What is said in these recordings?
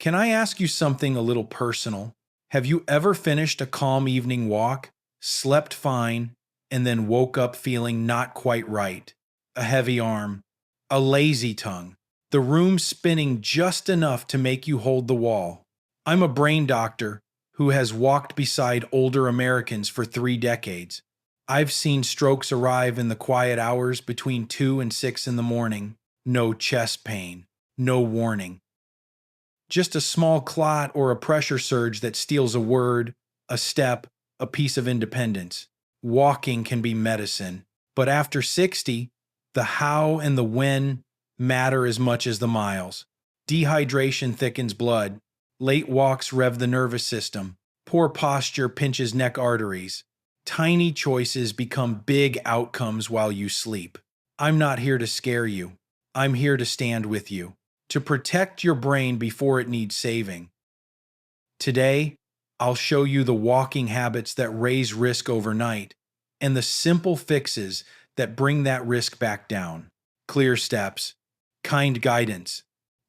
Can I ask you something a little personal? Have you ever finished a calm evening walk, slept fine, and then woke up feeling not quite right? A heavy arm, a lazy tongue, the room spinning just enough to make you hold the wall. I'm a brain doctor who has walked beside older Americans for 3 decades. I've seen strokes arrive in the quiet hours between 2 and 6 in the morning. No chest pain, no warning. Just a small clot or a pressure surge that steals a word, a step, a piece of independence. Walking can be medicine, but after 60, the how and the when matter as much as the miles. Dehydration thickens blood. Late walks rev the nervous system. Poor posture pinches neck arteries. Tiny choices become big outcomes while you sleep. I'm not here to scare you. I'm here to stand with you, to protect your brain before it needs saving. Today, I'll show you the walking habits that raise risk overnight and the simple fixes that bring that risk back down. Clear steps, kind guidance,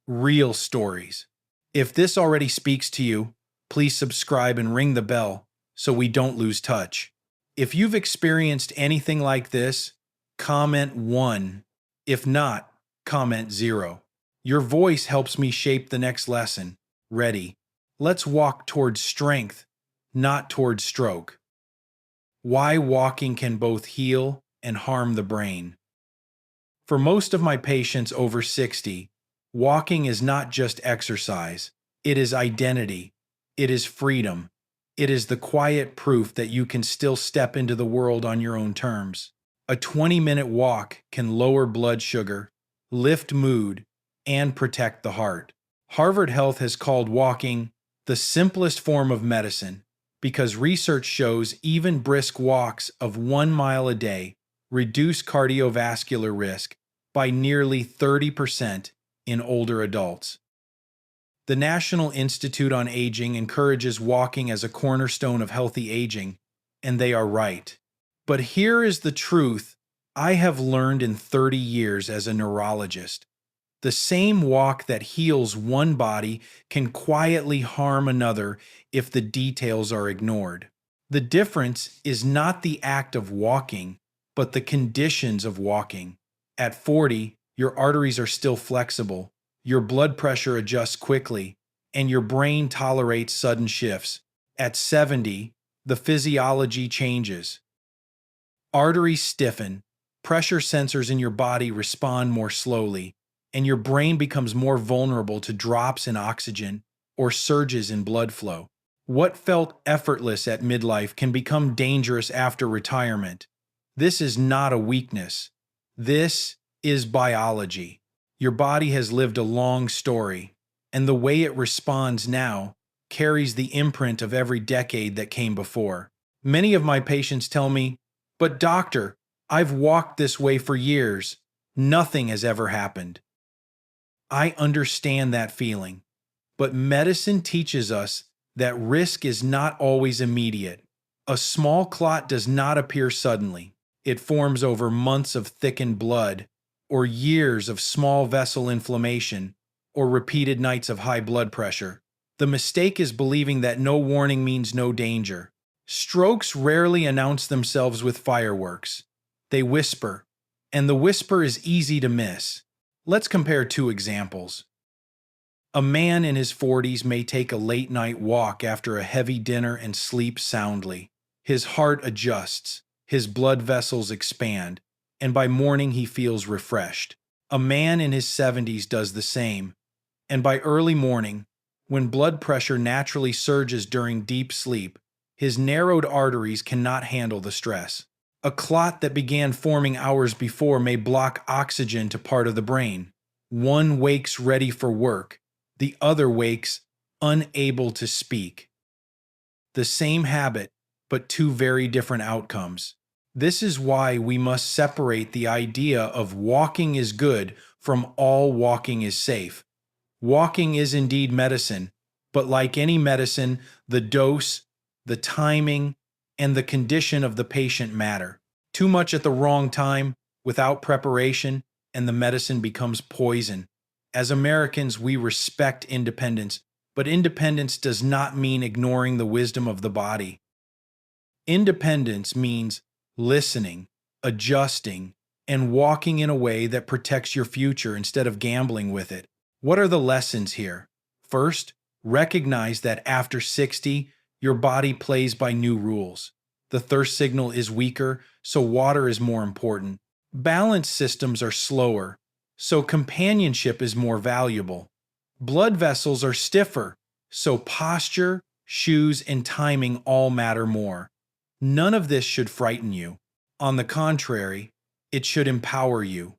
real stories. If this already speaks to you, please subscribe and ring the bell so we don't lose touch. If you've experienced anything like this, comment 1. If not, comment 0. Your voice helps me shape the next lesson. Ready? Let's walk towards strength, not towards stroke. Why walking can both heal and harm the brain. For most of my patients over 60, walking is not just exercise. It is identity. It is freedom. It is the quiet proof that you can still step into the world on your own terms. A 20-minute walk can lower blood sugar, lift mood, and protect the heart. Harvard Health has called walking the simplest form of medicine because research shows even brisk walks of 1 mile a day reduce cardiovascular risk by nearly 30% in older adults. The National Institute on Aging encourages walking as a cornerstone of healthy aging, and they are right. But here is the truth I have learned in 30 years as a neurologist. The same walk that heals one body can quietly harm another if the details are ignored. The difference is not the act of walking, but the conditions of walking. At 40, your arteries are still flexible, your blood pressure adjusts quickly, and your brain tolerates sudden shifts. At 70, the physiology changes. Arteries stiffen, pressure sensors in your body respond more slowly, and your brain becomes more vulnerable to drops in oxygen or surges in blood flow. What felt effortless at midlife can become dangerous after retirement. This is not a weakness. This is biology. Your body has lived a long story, and the way it responds now carries the imprint of every decade that came before. Many of my patients tell me, "But doctor, I've walked this way for years. Nothing has ever happened." I understand that feeling, but medicine teaches us that risk is not always immediate. A small clot does not appear suddenly. It forms over months of thickened blood, or years of small vessel inflammation, or repeated nights of high blood pressure. The mistake is believing that no warning means no danger. Strokes rarely announce themselves with fireworks. They whisper, and the whisper is easy to miss. Let's compare 2 examples. A man in his 40s may take a late-night walk after a heavy dinner and sleep soundly. His heart adjusts, his blood vessels expand, and by morning he feels refreshed. A man in his 70s does the same, and by early morning, when blood pressure naturally surges during deep sleep, his narrowed arteries cannot handle the stress. A clot that began forming hours before may block oxygen to part of the brain. One wakes ready for work, the other wakes unable to speak. The same habit, but 2 very different outcomes. This is why we must separate the idea of walking is good from all walking is safe. Walking is indeed medicine, but like any medicine, the dose, the timing, and the condition of the patient matter. Too much at the wrong time, without preparation, and the medicine becomes poison. As Americans, we respect independence, But independence does not mean ignoring the wisdom of the body. Independence means listening, adjusting, and walking in a way that protects your future instead of gambling with it. What are the lessons here? First, recognize that after 60, your body plays by new rules. The thirst signal is weaker, so water is more important. Balance systems are slower, so companionship is more valuable. Blood vessels are stiffer, so posture, shoes, and timing all matter more. None of this should frighten you. On the contrary, it should empower you.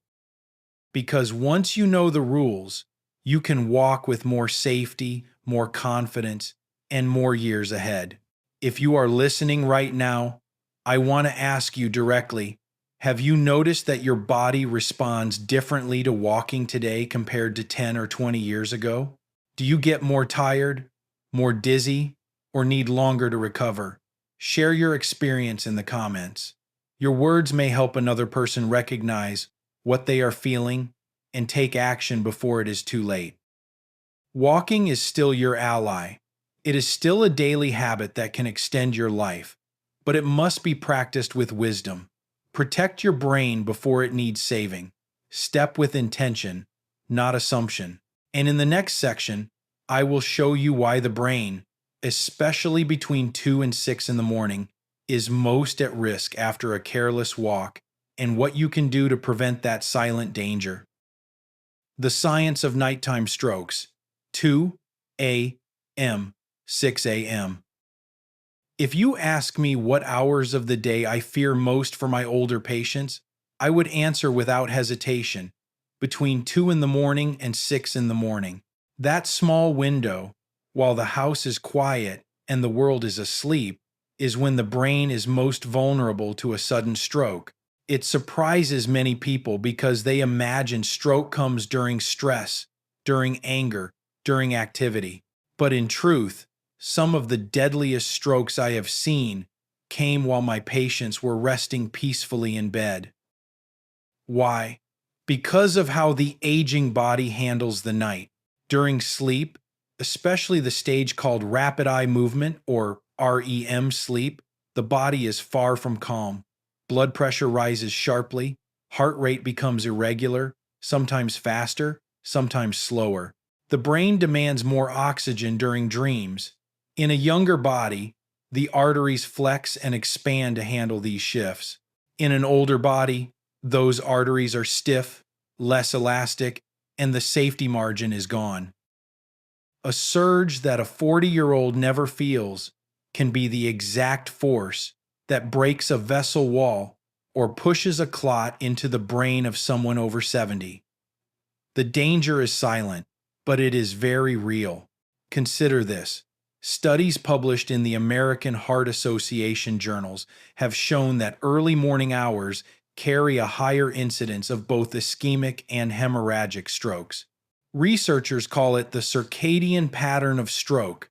Because once you know the rules, you can walk with more safety, more confidence, and more years ahead. If you are listening right now, I want to ask you directly, have you noticed that your body responds differently to walking today compared to 10 or 20 years ago? Do you get more tired, more dizzy, or need longer to recover? Share your experience in the comments. Your words may help another person recognize what they are feeling and take action before it is too late. Walking is still your ally. It is still a daily habit that can extend your life, but it must be practiced with wisdom. Protect your brain before it needs saving. Step with intention, not assumption. And in the next section, I will show you why the brain, especially between 2 and 6 in the morning, is most at risk after a careless walk and what you can do to prevent that silent danger. The science of nighttime strokes, 2 a.m., 6 a.m. If you ask me what hours of the day I fear most for my older patients, I would answer without hesitation, between 2 in the morning and 6 in the morning. That small window, while the house is quiet and the world is asleep, is when the brain is most vulnerable to a sudden stroke. It surprises many people because they imagine stroke comes during stress, during anger, during activity. But in truth, some of the deadliest strokes I have seen came while my patients were resting peacefully in bed. Why? Because of how the aging body handles the night. During sleep, especially the stage called rapid eye movement or REM sleep, the body is far from calm. Blood pressure rises sharply, heart rate becomes irregular, sometimes faster, sometimes slower. The brain demands more oxygen during dreams. In a younger body, the arteries flex and expand to handle these shifts. In an older body, those arteries are stiff, less elastic, and the safety margin is gone. A surge that a 40-year-old never feels can be the exact force that breaks a vessel wall or pushes a clot into the brain of someone over 70. The danger is silent, but it is very real. Consider this. Studies published in the American Heart Association journals have shown that early morning hours carry a higher incidence of both ischemic and hemorrhagic strokes. Researchers call it the circadian pattern of stroke.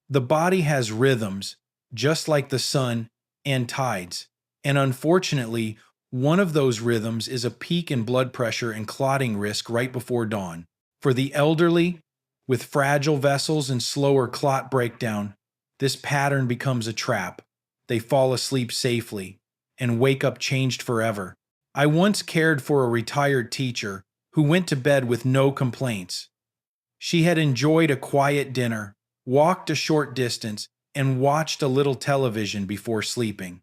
The body has rhythms, just like the sun, and tides. And unfortunately, one of those rhythms is a peak in blood pressure and clotting risk right before dawn. For the elderly, with fragile vessels and slower clot breakdown, this pattern becomes a trap. They fall asleep safely and wake up changed forever. I once cared for a retired teacher who went to bed with no complaints. She had enjoyed a quiet dinner, walked a short distance, and watched a little television before sleeping.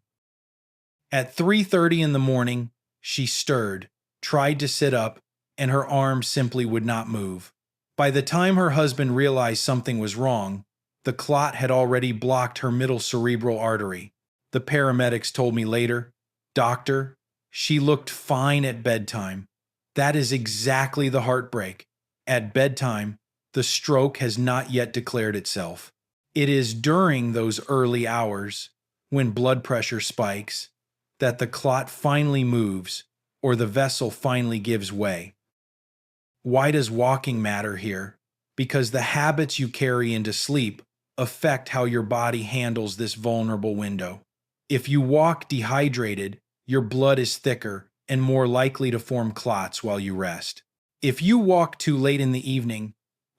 At 3:30 in the morning, she stirred, tried to sit up, and her arm simply would not move. By the time her husband realized something was wrong, the clot had already blocked her middle cerebral artery. The paramedics told me later, "Doctor, she looked fine at bedtime." That is exactly the heartbreak. At bedtime, the stroke has not yet declared itself. It is during those early hours, when blood pressure spikes, that the clot finally moves or the vessel finally gives way. Why does walking matter here? Because the habits you carry into sleep affect how your body handles this vulnerable window. If you walk dehydrated, your blood is thicker and more likely to form clots while you rest. If you walk too late in the evening,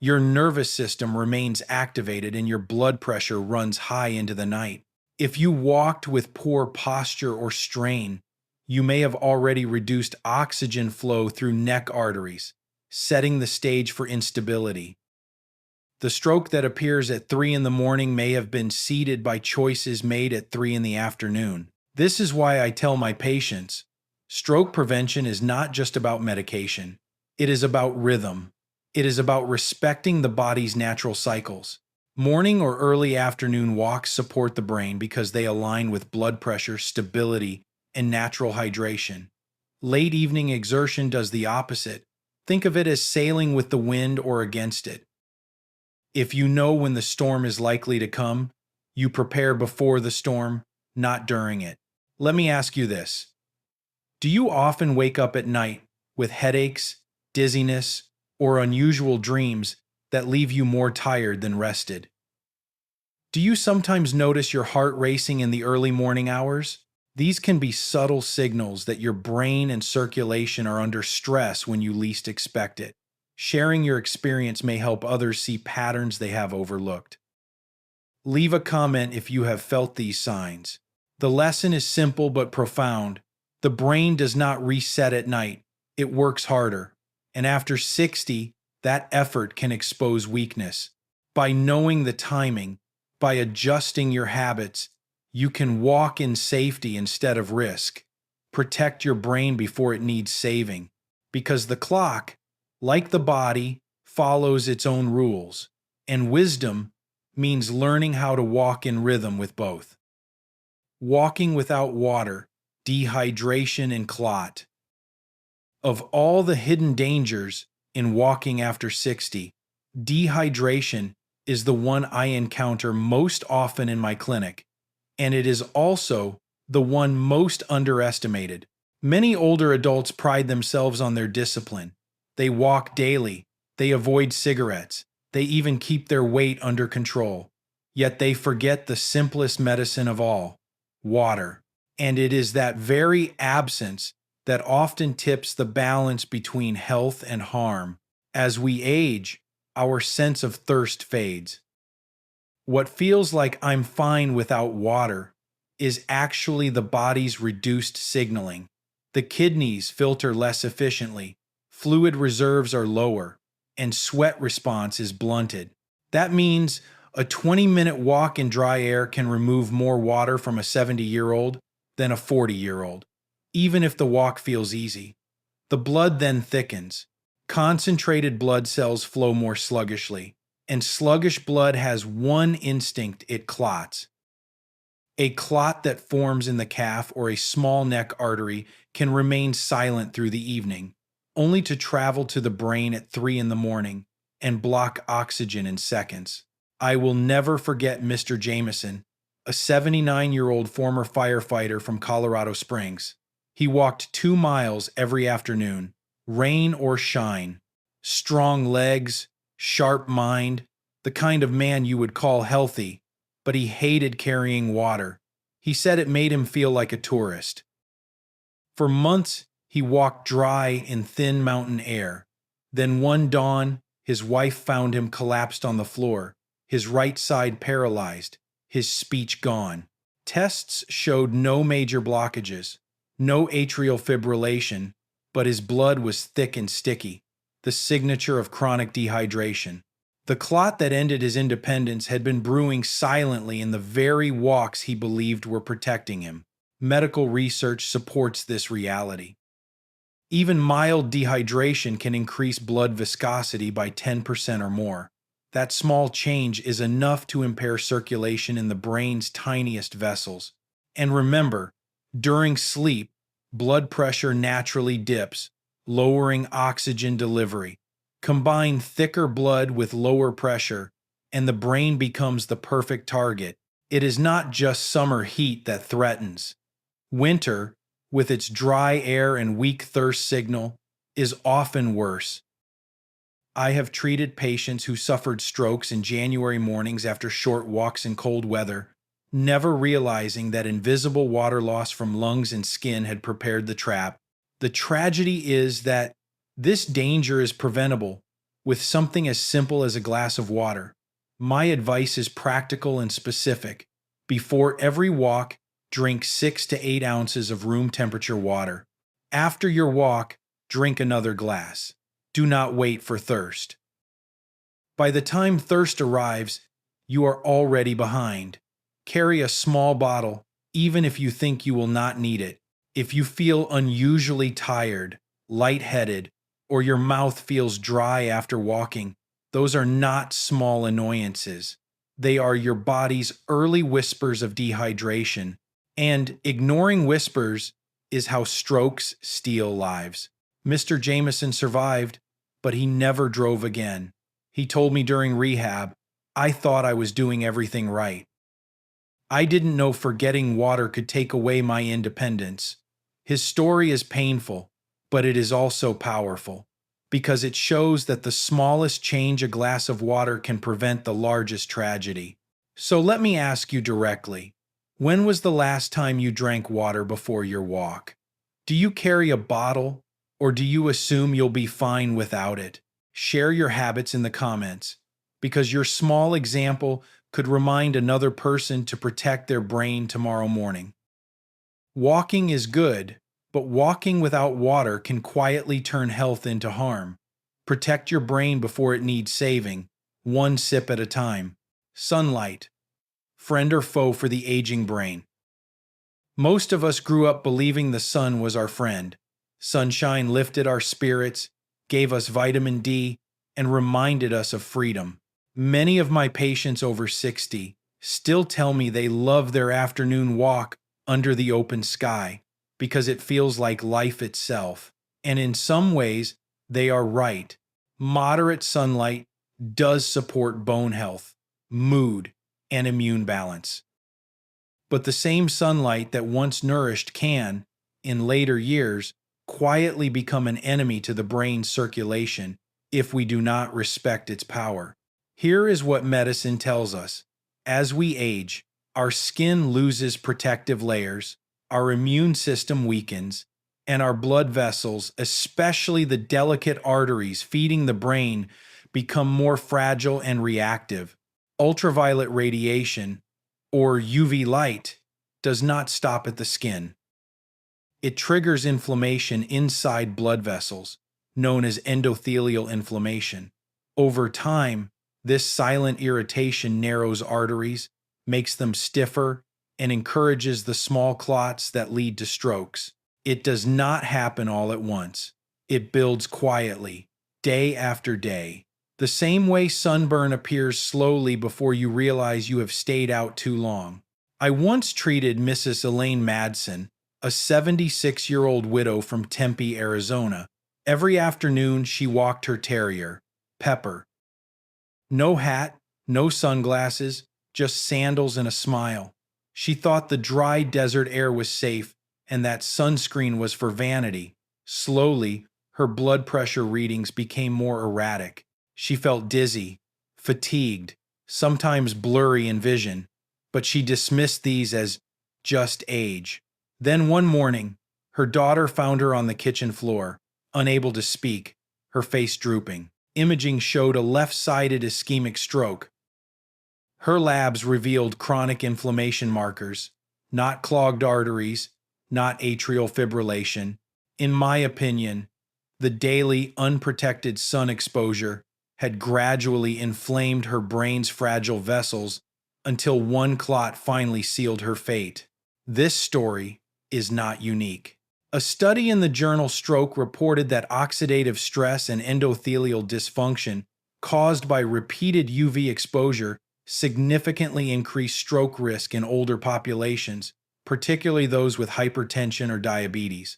Your nervous system remains activated and your blood pressure runs high into the night. If you walked with poor posture or strain, you may have already reduced oxygen flow through neck arteries, setting the stage for instability. The stroke that appears at 3 in the morning may have been seeded by choices made at 3 in the afternoon. This is why I tell my patients, stroke prevention is not just about medication. It is about rhythm. It is about respecting the body's natural cycles. Morning or early afternoon walks support the brain because they align with blood pressure, stability, and natural hydration. Late evening exertion does the opposite. Think of it as sailing with the wind or against it. If you know when the storm is likely to come, you prepare before the storm, not during it. Let me ask you this. Do you often wake up at night with headaches, dizziness, or unusual dreams that leave you more tired than rested? Do you sometimes notice your heart racing in the early morning hours? These can be subtle signals that your brain and circulation are under stress when you least expect it. Sharing your experience may help others see patterns they have overlooked. Leave a comment if you have felt these signs. The lesson is simple but profound. The brain does not reset at night, it works harder. And after 60, that effort can expose weakness. By knowing the timing, by adjusting your habits, you can walk in safety instead of risk. Protect your brain before it needs saving. Because the clock, like the body, follows its own rules. And wisdom means learning how to walk in rhythm with both. Walking without water, dehydration, and clot. Of all the hidden dangers in walking after 60, dehydration is the one I encounter most often in my clinic, and it is also the one most underestimated. Many older adults pride themselves on their discipline. They walk daily, they avoid cigarettes, they even keep their weight under control. Yet they forget the simplest medicine of all, water. And it is that very absence that often tips the balance between health and harm. As we age, our sense of thirst fades. What feels like I'm fine without water is actually the body's reduced signaling. The kidneys filter less efficiently, fluid reserves are lower, and sweat response is blunted. That means a 20-minute walk in dry air can remove more water from a 70-year-old than a 40-year-old, even if the walk feels easy. The blood then thickens. Concentrated blood cells flow more sluggishly, and sluggish blood has one instinct: it clots. A clot that forms in the calf or a small neck artery can remain silent through the evening, only to travel to the brain at 3 in the morning and block oxygen in seconds. I will never forget Mr. Jameson, a 79-year-old former firefighter from Colorado Springs. He walked 2 miles every afternoon, rain or shine. Strong legs, sharp mind, the kind of man you would call healthy, but he hated carrying water. He said it made him feel like a tourist. For months, he walked dry in thin mountain air. Then one dawn, his wife found him collapsed on the floor, his right side paralyzed, his speech gone. Tests showed no major blockages, no atrial fibrillation, but his blood was thick and sticky, the signature of chronic dehydration. The clot that ended his independence had been brewing silently in the very walks he believed were protecting him. Medical research supports this reality. Even mild dehydration can increase blood viscosity by 10% or more. That small change is enough to impair circulation in the brain's tiniest vessels. And remember, during sleep, blood pressure naturally dips, lowering oxygen delivery. Combine thicker blood with lower pressure, and the brain becomes the perfect target. It is not just summer heat that threatens. Winter, with its dry air and weak thirst signal, is often worse. I have treated patients who suffered strokes in January mornings after short walks in cold weather, never realizing that invisible water loss from lungs and skin had prepared the trap. The tragedy is that this danger is preventable, with something as simple as a glass of water. My advice is practical and specific. Before every walk, drink 6 to 8 ounces of room temperature water. After your walk, drink another glass. Do not wait for thirst. By the time thirst arrives, you are already behind. Carry a small bottle, even if you think you will not need it. If you feel unusually tired, lightheaded, or your mouth feels dry after walking, those are not small annoyances. They are your body's early whispers of dehydration. And ignoring whispers is how strokes steal lives. Mr. Jameson survived, but he never drove again. He told me during rehab, I thought I was doing everything right. I didn't know forgetting water could take away my independence. His story is painful, but it is also powerful, because it shows that the smallest change a glass of water can prevent the largest tragedy. So let me ask you directly, when was the last time you drank water before your walk? Do you carry a bottle, or do you assume you'll be fine without it? Share your habits in the comments, because your small example could remind another person to protect their brain tomorrow morning. Walking is good, but walking without water can quietly turn health into harm. Protect your brain before it needs saving, one sip at a time. Sunlight, friend or foe for the aging brain. Most of us grew up believing the sun was our friend. Sunshine lifted our spirits, gave us vitamin D, and reminded us of freedom. Many of my patients over 60 still tell me they love their afternoon walk under the open sky because it feels like life itself. And in some ways, they are right. Moderate sunlight does support bone health, mood, and immune balance. But the same sunlight that once nourished can, in later years, quietly become an enemy to the brain's circulation if we do not respect its power. Here is what medicine tells us. As we age, our skin loses protective layers, our immune system weakens, and our blood vessels, especially the delicate arteries feeding the brain, become more fragile and reactive. Ultraviolet radiation, or UV light, does not stop at the skin. It triggers inflammation inside blood vessels, known as endothelial inflammation. Over time, this silent irritation narrows arteries, makes them stiffer, and encourages the small clots that lead to strokes. It does not happen all at once. It builds quietly, day after day. The same way sunburn appears slowly before you realize you have stayed out too long. I once treated Mrs. Elaine Madsen, a 76-year-old widow from Tempe, Arizona. Every afternoon, she walked her terrier, Pepper. No hat, no sunglasses, just sandals and a smile. She thought the dry desert air was safe and that sunscreen was for vanity. Slowly, her blood pressure readings became more erratic. She felt dizzy, fatigued, sometimes blurry in vision, but she dismissed these as just age. Then one morning, her daughter found her on the kitchen floor, unable to speak, her face drooping. Imaging showed a left-sided ischemic stroke. Her labs revealed chronic inflammation markers, not clogged arteries, not atrial fibrillation. In my opinion, the daily unprotected sun exposure had gradually inflamed her brain's fragile vessels until one clot finally sealed her fate. This story is not unique. A study in the journal Stroke reported that oxidative stress and endothelial dysfunction caused by repeated UV exposure significantly increase stroke risk in older populations, particularly those with hypertension or diabetes.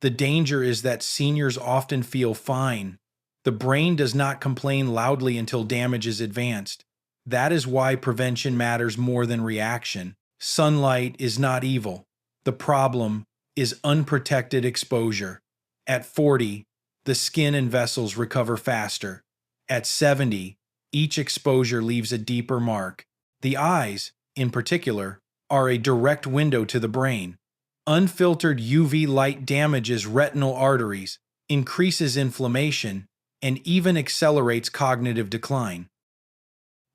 The danger is that seniors often feel fine. The brain does not complain loudly until damage is advanced. That is why prevention matters more than reaction. Sunlight is not evil. The problem is unprotected exposure. At 40, the skin and vessels recover faster. At 70, each exposure leaves a deeper mark. The eyes, in particular, are a direct window to the brain. Unfiltered UV light damages retinal arteries, increases inflammation, and even accelerates cognitive decline.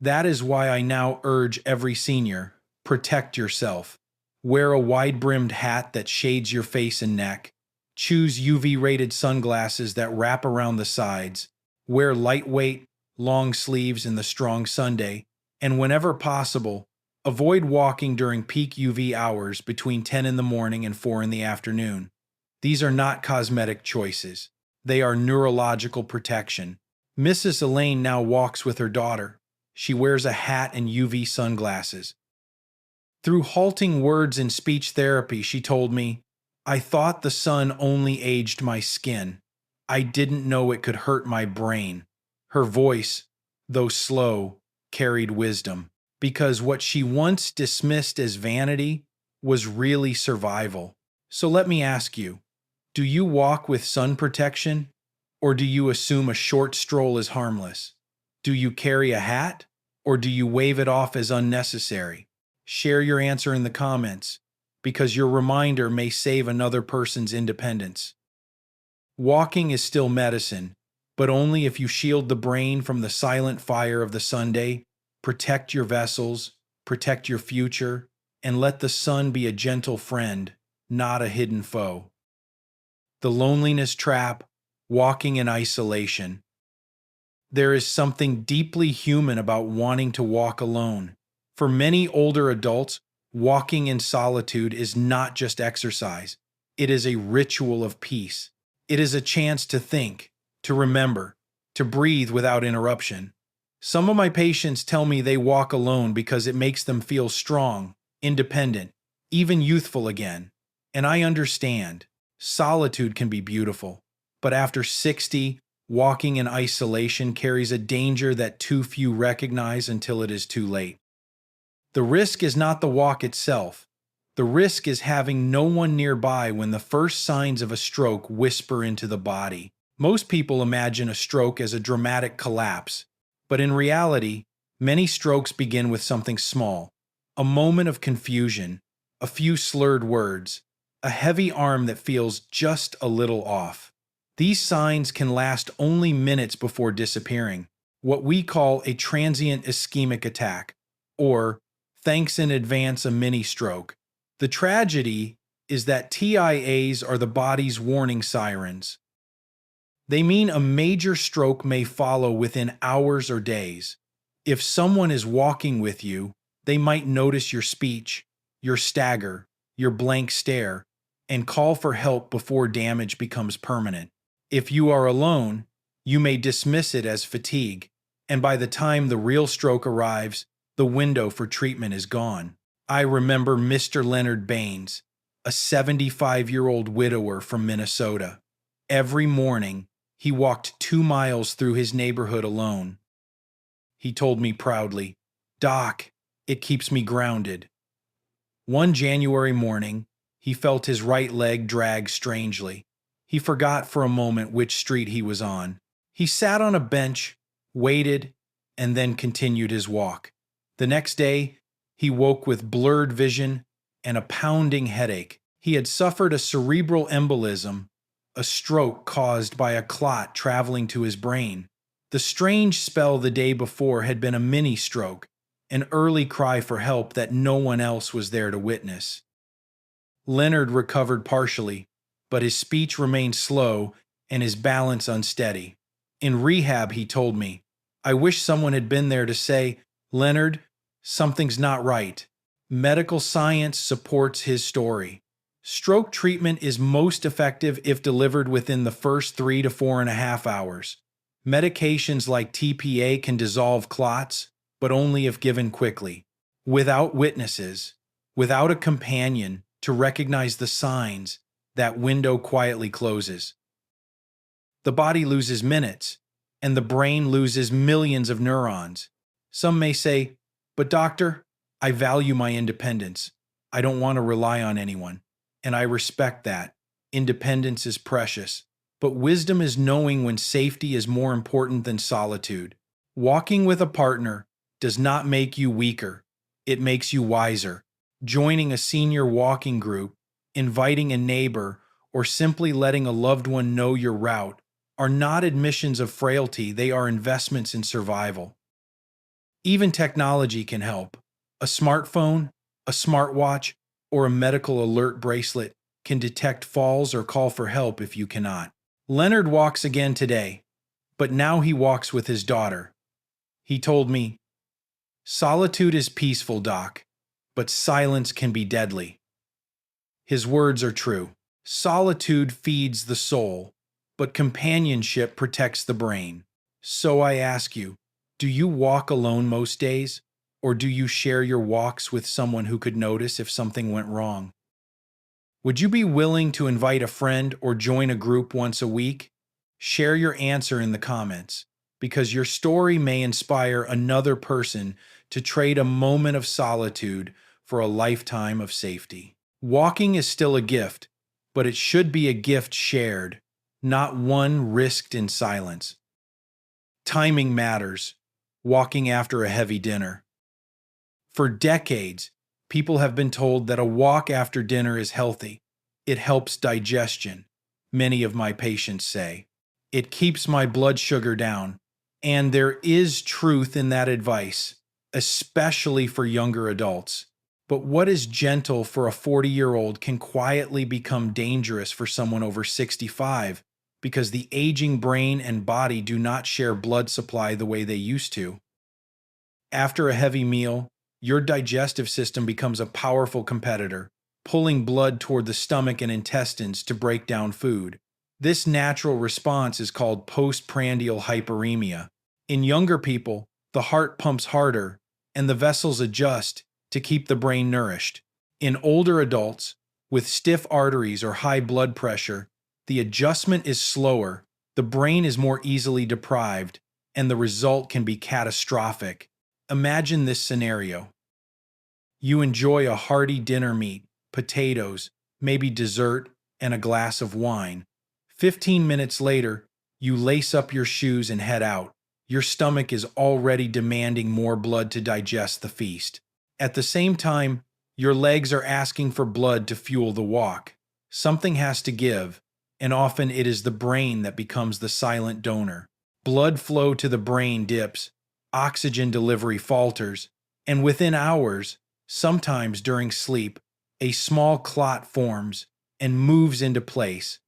That is why I now urge every senior, protect yourself. Wear a wide-brimmed hat that shades your face and neck. Choose UV-rated sunglasses that wrap around the sides. Wear lightweight, long sleeves in the strong Sunday. And whenever possible, avoid walking during peak UV hours between 10 in the morning and 4 in the afternoon. These are not cosmetic choices. They are neurological protection. Mrs. Elaine now walks with her daughter. She wears a hat and UV sunglasses. Through halting words in speech therapy, she told me, "I thought the sun only aged my skin. I didn't know it could hurt my brain." Her voice, though slow, carried wisdom, because what she once dismissed as vanity was really survival. So let me ask you, do you walk with sun protection, or do you assume a short stroll is harmless? Do you carry a hat, or do you wave it off as unnecessary? Share your answer in the comments, because your reminder may save another person's independence. Walking is still medicine, but only if you shield the brain from the silent fire of the Sunday, protect your vessels, protect your future, and let the sun be a gentle friend, not a hidden foe. The loneliness trap, walking in isolation. There is something deeply human about wanting to walk alone. For many older adults, walking in solitude is not just exercise. It is a ritual of peace. It is a chance to think, to remember, to breathe without interruption. Some of my patients tell me they walk alone because it makes them feel strong, independent, even youthful again. And I understand. Solitude can be beautiful. But after 60, walking in isolation carries a danger that too few recognize until it is too late. The risk is not the walk itself. The risk is having no one nearby when the first signs of a stroke whisper into the body. Most people imagine a stroke as a dramatic collapse, but in reality, many strokes begin with something small, a moment of confusion, a few slurred words, a heavy arm that feels just a little off. These signs can last only minutes before disappearing, what we call a transient ischemic attack, or, thanks in advance, a mini stroke. The tragedy is that TIAs are the body's warning sirens. They mean a major stroke may follow within hours or days. If someone is walking with you, they might notice your speech, your stagger, your blank stare, and call for help before damage becomes permanent. If you are alone, you may dismiss it as fatigue, and by the time the real stroke arrives, the window for treatment is gone. I remember Mr. Leonard Baines, a 75-year-old widower from Minnesota. Every morning, he walked 2 miles through his neighborhood alone. He told me proudly, "Doc, it keeps me grounded." One January morning, he felt his right leg drag strangely. He forgot for a moment which street he was on. He sat on a bench, waited, and then continued his walk. The next day, he woke with blurred vision and a pounding headache. He had suffered a cerebral embolism, a stroke caused by a clot traveling to his brain. The strange spell the day before had been a mini stroke, an early cry for help that no one else was there to witness. Leonard recovered partially, but his speech remained slow and his balance unsteady. In rehab, he told me, "I wish someone had been there to say, 'Leonard, something's not right.'" Medical science supports his story. Stroke treatment is most effective if delivered within the first 3 to 4.5 hours. Medications like TPA can dissolve clots, but only if given quickly. Without witnesses, without a companion to recognize the signs, that window quietly closes. The body loses minutes, and the brain loses millions of neurons. Some may say, "But doctor, I value my independence. I don't want to rely on anyone." And I respect that. Independence is precious. But wisdom is knowing when safety is more important than solitude. Walking with a partner does not make you weaker. It makes you wiser. Joining a senior walking group, inviting a neighbor, or simply letting a loved one know your route are not admissions of frailty, they are investments in survival. Even technology can help. A smartphone, a smartwatch, or a medical alert bracelet can detect falls or call for help if you cannot. Leonard walks again today, but now he walks with his daughter. He told me, "Solitude is peaceful, Doc, but silence can be deadly." His words are true. Solitude feeds the soul, but companionship protects the brain. So I ask you, do you walk alone most days, or do you share your walks with someone who could notice if something went wrong? Would you be willing to invite a friend or join a group once a week? Share your answer in the comments, because your story may inspire another person to trade a moment of solitude for a lifetime of safety. Walking is still a gift, but it should be a gift shared, not one risked in silence. Timing matters. Walking after a heavy dinner. For decades, people have been told that a walk after dinner is healthy. It helps digestion, many of my patients say. It keeps my blood sugar down. And there is truth in that advice, especially for younger adults. But what is gentle for a 40-year-old can quietly become dangerous for someone over 65 because the aging brain and body do not share blood supply the way they used to. After a heavy meal, your digestive system becomes a powerful competitor, pulling blood toward the stomach and intestines to break down food. This natural response is called postprandial hyperemia. In younger people, the heart pumps harder and the vessels adjust to keep the brain nourished. In older adults, with stiff arteries or high blood pressure, the adjustment is slower, the brain is more easily deprived, and the result can be catastrophic. Imagine this scenario. You enjoy a hearty dinner meat, potatoes, maybe dessert, and a glass of wine. 15 minutes later, you lace up your shoes and head out. Your stomach is already demanding more blood to digest the feast. At the same time, your legs are asking for blood to fuel the walk. Something has to give, and often it is the brain that becomes the silent donor. Blood flow to the brain dips, oxygen delivery falters, and within hours, sometimes during sleep, a small clot forms and moves into place.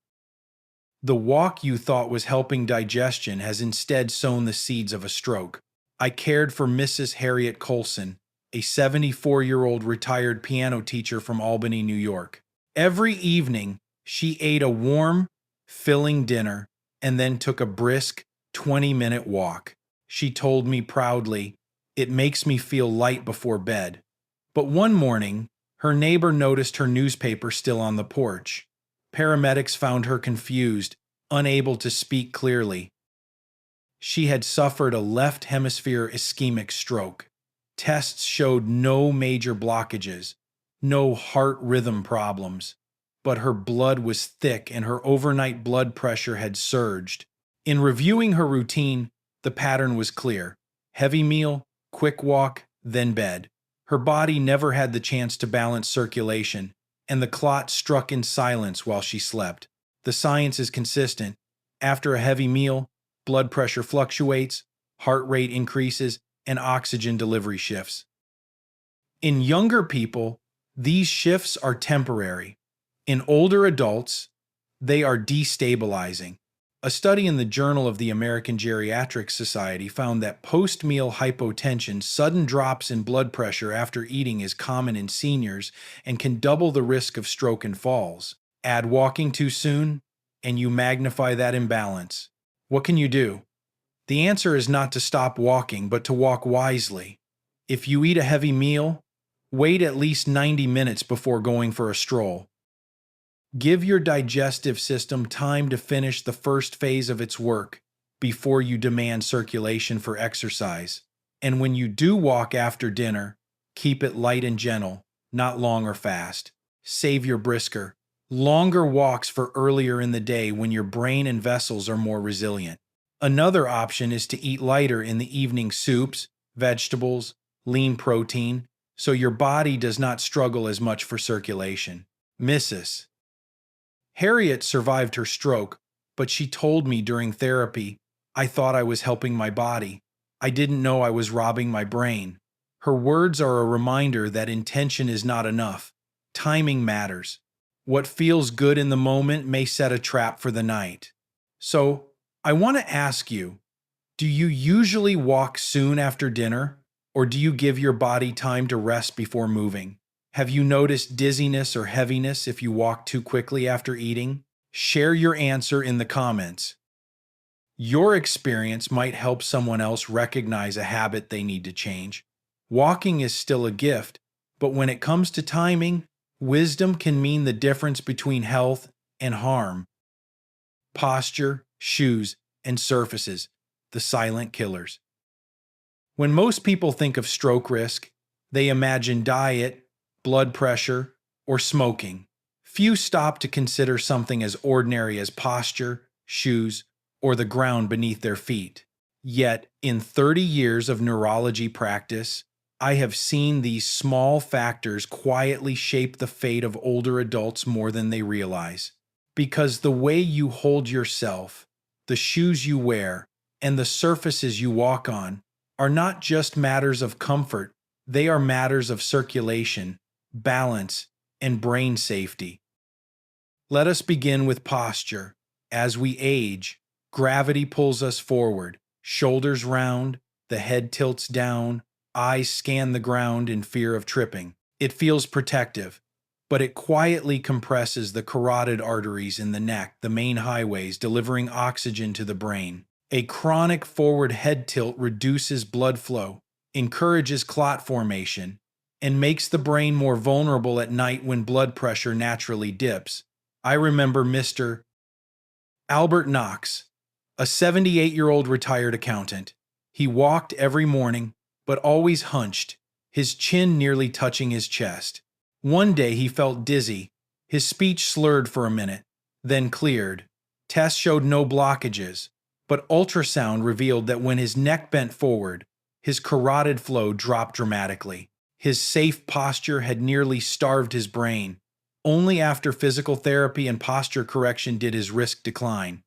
The walk you thought was helping digestion has instead sown the seeds of a stroke. I cared for Mrs. Harriet Colson, a 74-year-old retired piano teacher from Albany, New York. Every evening, she ate a warm, filling dinner and then took a brisk, 20-minute walk. She told me proudly, "It makes me feel light before bed." But one morning, her neighbor noticed her newspaper still on the porch. Paramedics found her confused, unable to speak clearly. She had suffered a left hemisphere ischemic stroke. Tests showed no major blockages, no heart rhythm problems, but her blood was thick and her overnight blood pressure had surged. In reviewing her routine, the pattern was clear. Heavy meal, quick walk, then bed. Her body never had the chance to balance circulation, and the clot struck in silence while she slept. The science is consistent. After a heavy meal, blood pressure fluctuates, heart rate increases, and oxygen delivery shifts. In younger people, these shifts are temporary. In older adults, they are destabilizing. A study in the Journal of the American Geriatric Society found that post-meal hypotension, sudden drops in blood pressure after eating, is common in seniors and can double the risk of stroke and falls. Add walking too soon, and you magnify that imbalance. What can you do? The answer is not to stop walking, but to walk wisely. If you eat a heavy meal, wait at least 90 minutes before going for a stroll. Give your digestive system time to finish the first phase of its work before you demand circulation for exercise. And when you do walk after dinner, keep it light and gentle, not long or fast. Save your brisker, longer walks for earlier in the day when your brain and vessels are more resilient. Another option is to eat lighter in the evening: soups, vegetables, lean protein, so your body does not struggle as much for circulation. Mrs. Harriet survived her stroke, but she told me during therapy, I thought I was helping my body. I didn't know I was robbing my brain. Her words are a reminder that intention is not enough. Timing matters. What feels good in the moment may set a trap for the night. So, I want to ask you, do you usually walk soon after dinner, or do you give your body time to rest before moving? Have you noticed dizziness or heaviness if you walk too quickly after eating? Share your answer in the comments. Your experience might help someone else recognize a habit they need to change. Walking is still a gift, but when it comes to timing, wisdom can mean the difference between health and harm. Posture, shoes, and surfaces, the silent killers. When most people think of stroke risk, they imagine diet, blood pressure, or smoking. Few stop to consider something as ordinary as posture, shoes, or the ground beneath their feet. Yet, in 30 years of neurology practice, I have seen these small factors quietly shape the fate of older adults more than they realize. Because the way you hold yourself, the shoes you wear, and the surfaces you walk on are not just matters of comfort, they are matters of circulation, balance, and brain safety. Let us begin with posture. As we age, gravity pulls us forward, shoulders round, the head tilts down, eyes scan the ground in fear of tripping. It feels protective, but it quietly compresses the carotid arteries in the neck, the main highways delivering oxygen to the brain. A chronic forward head tilt reduces blood flow, encourages clot formation, and makes the brain more vulnerable at night when blood pressure naturally dips. I remember Mr. Albert Knox, a 78-year-old retired accountant. He walked every morning, but always hunched, his chin nearly touching his chest. One day he felt dizzy. His speech slurred for a minute, then cleared. Tests showed no blockages, but ultrasound revealed that when his neck bent forward, his carotid flow dropped dramatically. His safe posture had nearly starved his brain. Only after physical therapy and posture correction did his risk decline.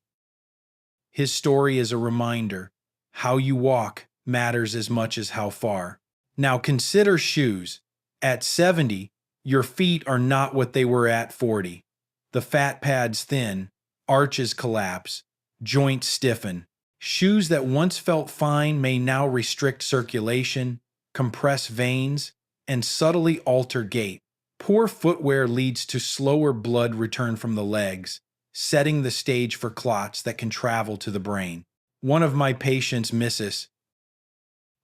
His story is a reminder. How you walk matters as much as how far. Now consider shoes. At 70, your feet are not what they were at 40. The fat pads thin, arches collapse, joints stiffen. Shoes that once felt fine may now restrict circulation, compress veins, and subtly alter gait. Poor footwear leads to slower blood return from the legs, setting the stage for clots that can travel to the brain. One of my patients, Mrs.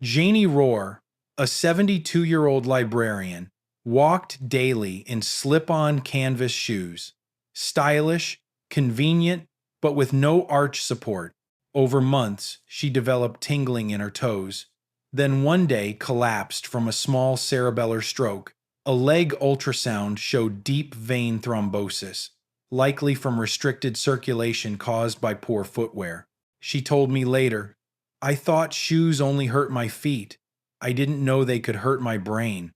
Janie Rohr, a 72-year-old librarian, walked daily in slip-on canvas shoes. Stylish, convenient, but with no arch support. Over months, she developed tingling in her toes, then one day collapsed from a small cerebellar stroke. A leg ultrasound showed deep vein thrombosis, likely from restricted circulation caused by poor footwear. She told me later, I thought shoes only hurt my feet. I didn't know they could hurt my brain.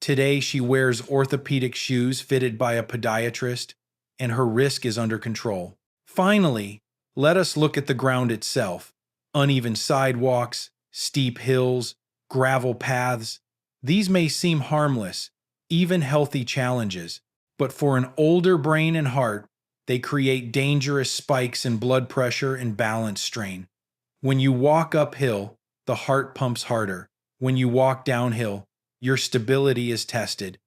Today, she wears orthopedic shoes fitted by a podiatrist, and her risk is under control. Finally, let us look at the ground itself. Uneven sidewalks, steep hills, gravel paths. These may seem harmless, even healthy challenges, but for an older brain and heart, they create dangerous spikes in blood pressure and balance strain. When you walk uphill, the heart pumps harder. When you walk downhill, your stability is tested.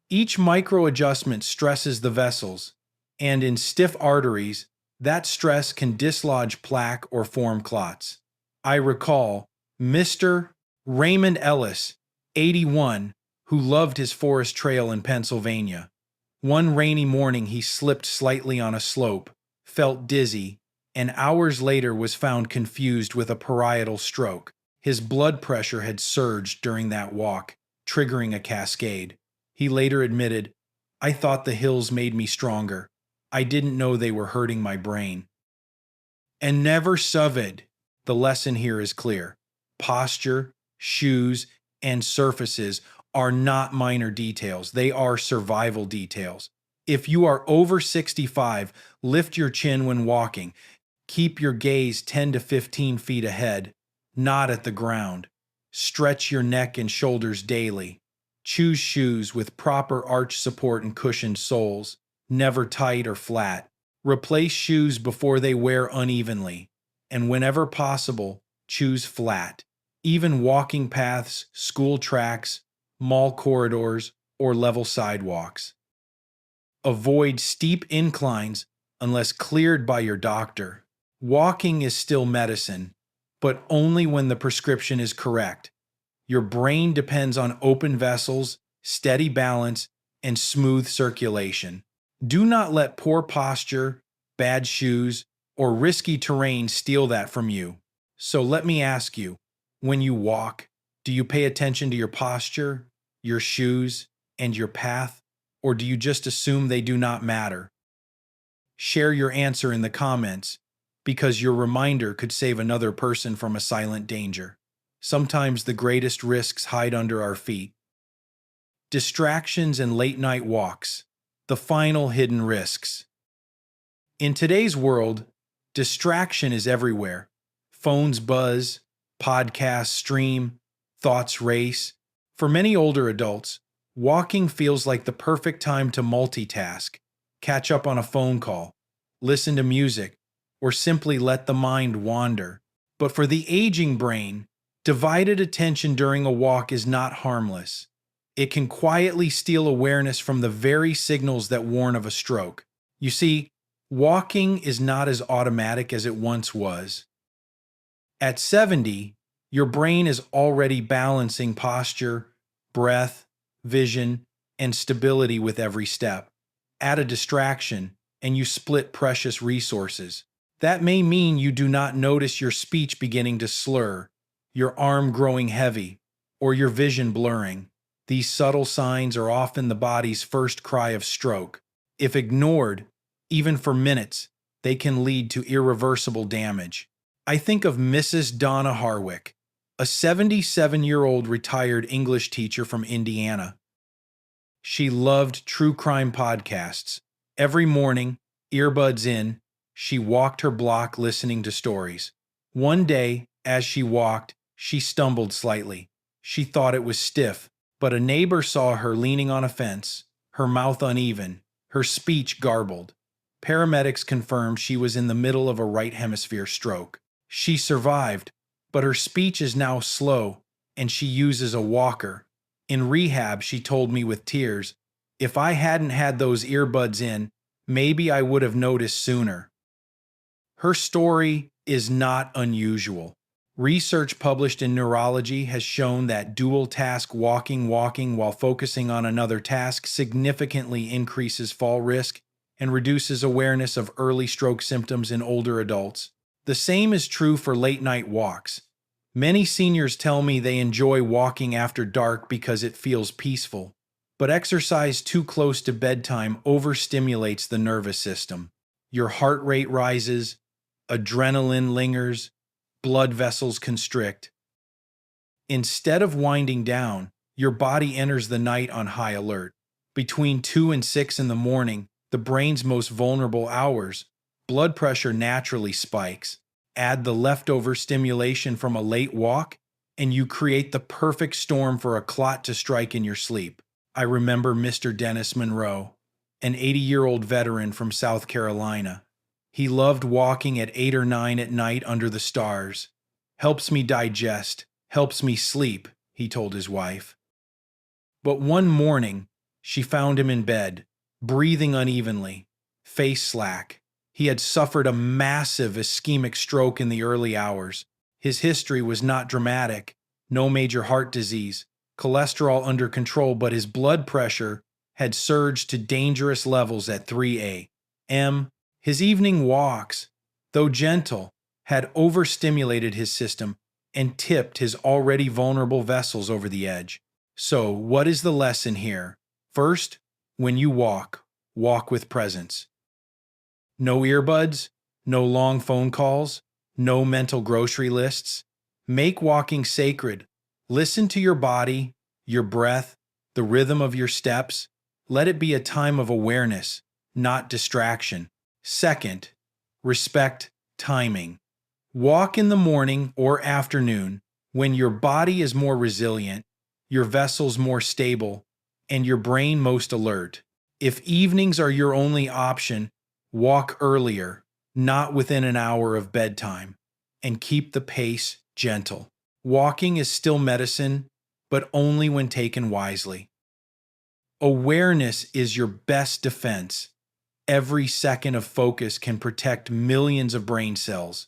Each micro adjustment stresses the vessels, and in stiff arteries, that stress can dislodge plaque or form clots. I recall Mr. Raymond Ellis, 81, who loved his forest trail in Pennsylvania. One rainy morning he slipped slightly on a slope, felt dizzy, and hours later was found confused with a parietal stroke. His blood pressure had surged during that walk, triggering a cascade. He later admitted, I thought the hills made me stronger. I didn't know they were hurting my brain. And never suved. The lesson here is clear. Posture, shoes, and surfaces are not minor details. They are survival details. If you are over 65, lift your chin when walking. Keep your gaze 10 to 15 feet ahead, not at the ground. Stretch your neck and shoulders daily. Choose shoes with proper arch support and cushioned soles, never tight or flat. Replace shoes before they wear unevenly, and whenever possible, choose flat. Even walking paths, school tracks, mall corridors, or level sidewalks. Avoid steep inclines unless cleared by your doctor. Walking is still medicine, but only when the prescription is correct. Your brain depends on open vessels, steady balance, and smooth circulation. Do not let poor posture, bad shoes, or risky terrain steal that from you. So let me ask you, when you walk, do you pay attention to your posture, your shoes, and your path, or do you just assume they do not matter? Share your answer in the comments, because your reminder could save another person from a silent danger. Sometimes the greatest risks hide under our feet. Distractions and late-night walks, the final hidden risks. In today's world, distraction is everywhere. Phones buzz, podcasts stream, thoughts race. For many older adults, walking feels like the perfect time to multitask, catch up on a phone call, listen to music, or simply let the mind wander. But for the aging brain, divided attention during a walk is not harmless. It can quietly steal awareness from the very signals that warn of a stroke. You see, walking is not as automatic as it once was. At 70, your brain is already balancing posture, breath, vision, and stability with every step. Add a distraction, and you split precious resources. That may mean you do not notice your speech beginning to slur, your arm growing heavy, or your vision blurring. These subtle signs are often the body's first cry of stroke. If ignored, even for minutes, they can lead to irreversible damage. I think of Mrs. Donna Harwick, a 77-year-old retired English teacher from Indiana. She loved true crime podcasts. Every morning, earbuds in, she walked her block listening to stories. One day, as she walked, she stumbled slightly. She thought it was stiff, but a neighbor saw her leaning on a fence, her mouth uneven, her speech garbled. Paramedics confirmed she was in the middle of a right hemisphere stroke. She survived, but her speech is now slow, and she uses a walker. In rehab, she told me with tears, "If I hadn't had those earbuds in, maybe I would have noticed sooner." Her story is not unusual. Research published in Neurology has shown that dual-task walking while focusing on another task significantly increases fall risk and reduces awareness of early stroke symptoms in older adults. The same is true for late-night walks. Many seniors tell me they enjoy walking after dark because it feels peaceful, but exercise too close to bedtime overstimulates the nervous system. Your heart rate rises, adrenaline lingers, blood vessels constrict. Instead of winding down, your body enters the night on high alert. Between 2 and 6 in the morning, the brain's most vulnerable hours, blood pressure naturally spikes. Add the leftover stimulation from a late walk, and you create the perfect storm for a clot to strike in your sleep. I remember Mr. Dennis Monroe, an 80-year-old veteran from South Carolina. He loved walking at 8 or 9 at night under the stars. "Helps me digest, helps me sleep," he told his wife. But one morning, she found him in bed, breathing unevenly, face slack. He had suffered a massive ischemic stroke in the early hours. His history was not dramatic, no major heart disease, cholesterol under control, but his blood pressure had surged to dangerous levels at 3 a.m. His evening walks, though gentle, had overstimulated his system and tipped his already vulnerable vessels over the edge. So, what is the lesson here? First, when you walk, walk with presence. No earbuds, no long phone calls, no mental grocery lists. Make walking sacred. Listen to your body, your breath, the rhythm of your steps. Let it be a time of awareness, not distraction. Second, respect timing. Walk in the morning or afternoon when your body is more resilient, your vessels more stable, and your brain most alert. If evenings are your only option, walk earlier, not within an hour of bedtime, and keep the pace gentle. Walking is still medicine, but only when taken wisely. Awareness is your best defense. Every second of focus can protect millions of brain cells.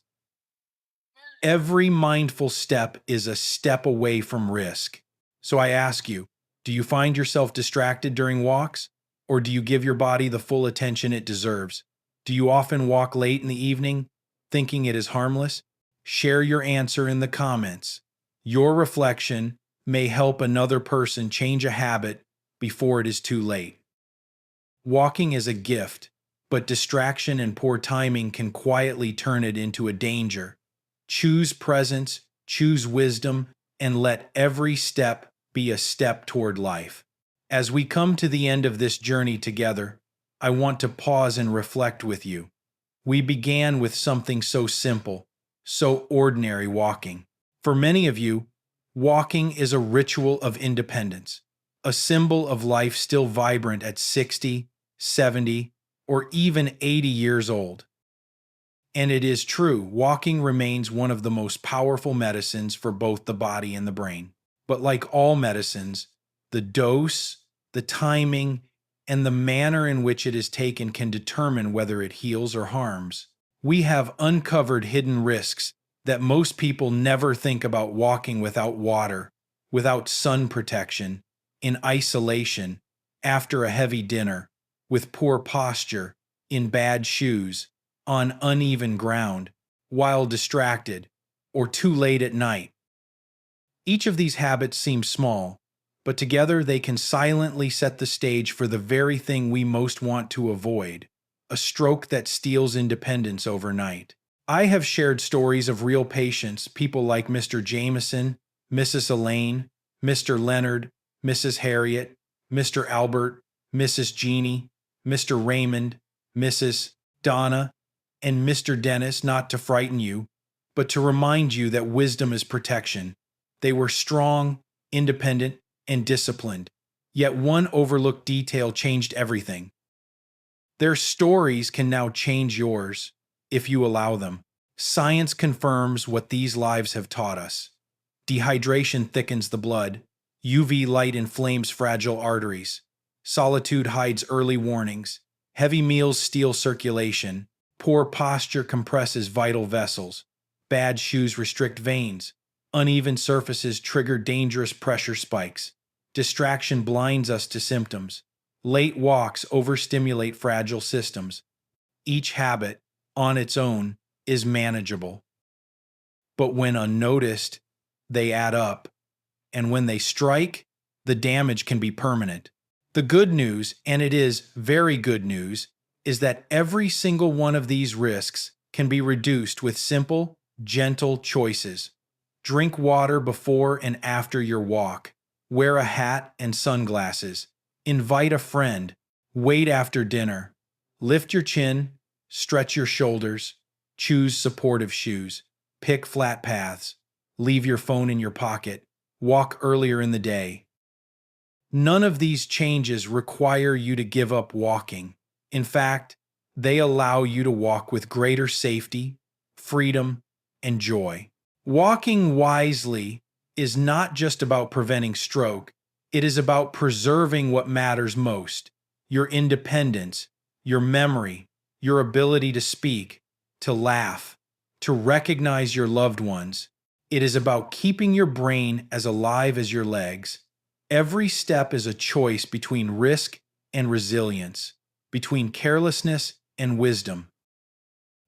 Every mindful step is a step away from risk. So I ask you, do you find yourself distracted during walks? Or do you give your body the full attention it deserves? Do you often walk late in the evening, thinking it is harmless? Share your answer in the comments. Your reflection may help another person change a habit before it is too late. Walking is a gift, but distraction and poor timing can quietly turn it into a danger. Choose presence, choose wisdom, and let every step be a step toward life. As we come to the end of this journey together, I want to pause and reflect with you. We began with something so simple, so ordinary, walking. For many of you, walking is a ritual of independence, a symbol of life still vibrant at 60, 70, or even 80 years old. And it is true, walking remains one of the most powerful medicines for both the body and the brain. But like all medicines, the dose, the timing, and the manner in which it is taken can determine whether it heals or harms. We have uncovered hidden risks that most people never think about: walking without water, without sun protection, in isolation, after a heavy dinner, with poor posture, in bad shoes, on uneven ground, while distracted, or too late at night. Each of these habits seems small, but together they can silently set the stage for the very thing we most want to avoid: a stroke that steals independence overnight. I have shared stories of real patients, people like Mr. Jameson, Mrs. Elaine, Mr. Leonard, Mrs. Harriet, Mr. Albert, Mrs. Jeannie, Mr. Raymond, Mrs. Donna, and Mr. Dennis, not to frighten you, but to remind you that wisdom is protection. They were strong, independent, and disciplined, yet one overlooked detail changed everything. Their stories can now change yours, if you allow them. Science confirms what these lives have taught us. Dehydration thickens the blood, UV light inflames fragile arteries, solitude hides early warnings, heavy meals steal circulation, poor posture compresses vital vessels, bad shoes restrict veins, uneven surfaces trigger dangerous pressure spikes, distraction blinds us to symptoms, late walks overstimulate fragile systems. Each habit, on its own, is manageable. But when unnoticed, they add up, and when they strike, the damage can be permanent. The good news, and it is very good news, is that every single one of these risks can be reduced with simple, gentle choices. Drink water before and after your walk. Wear a hat and sunglasses. Invite a friend. Wait after dinner. Lift your chin. Stretch your shoulders. Choose supportive shoes. Pick flat paths. Leave your phone in your pocket. Walk earlier in the day. None of these changes require you to give up walking. In fact, they allow you to walk with greater safety, freedom, and joy. Walking wisely is not just about preventing stroke, it is about preserving what matters most: your independence, your memory, your ability to speak, to laugh, to recognize your loved ones. It is about keeping your brain as alive as your legs. Every step is a choice between risk and resilience, between carelessness and wisdom.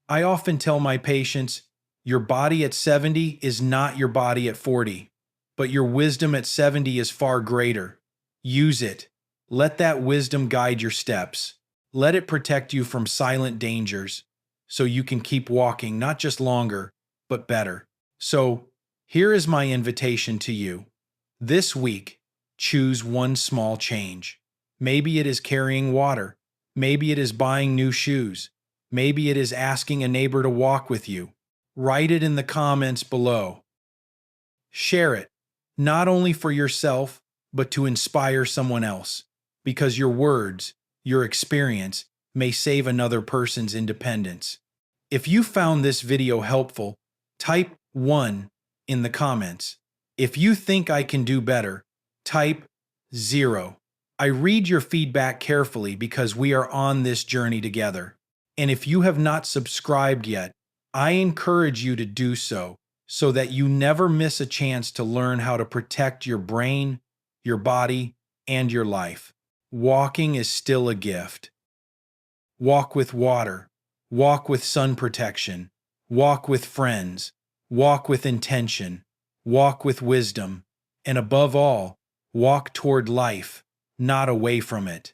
I often tell my patients, your body at 70 is not your body at 40, but your wisdom at 70 is far greater. Use it. Let that wisdom guide your steps. Let it protect you from silent dangers, so you can keep walking not just longer, but better. So, here is my invitation to you. This week, choose one small change. Maybe it is carrying water. Maybe it is buying new shoes. Maybe it is asking a neighbor to walk with you. Write it in the comments below. Share it, not only for yourself, but to inspire someone else, because your words, your experience, may save another person's independence. If you found this video helpful, type 1 in the comments. If you think I can do better, type 0. I read your feedback carefully because we are on this journey together. And if you have not subscribed yet, I encourage you to do so that you never miss a chance to learn how to protect your brain, your body, and your life. Walking is still a gift. Walk with water. Walk with sun protection. Walk with friends. Walk with intention. Walk with wisdom. And above all, walk toward life, not away from it.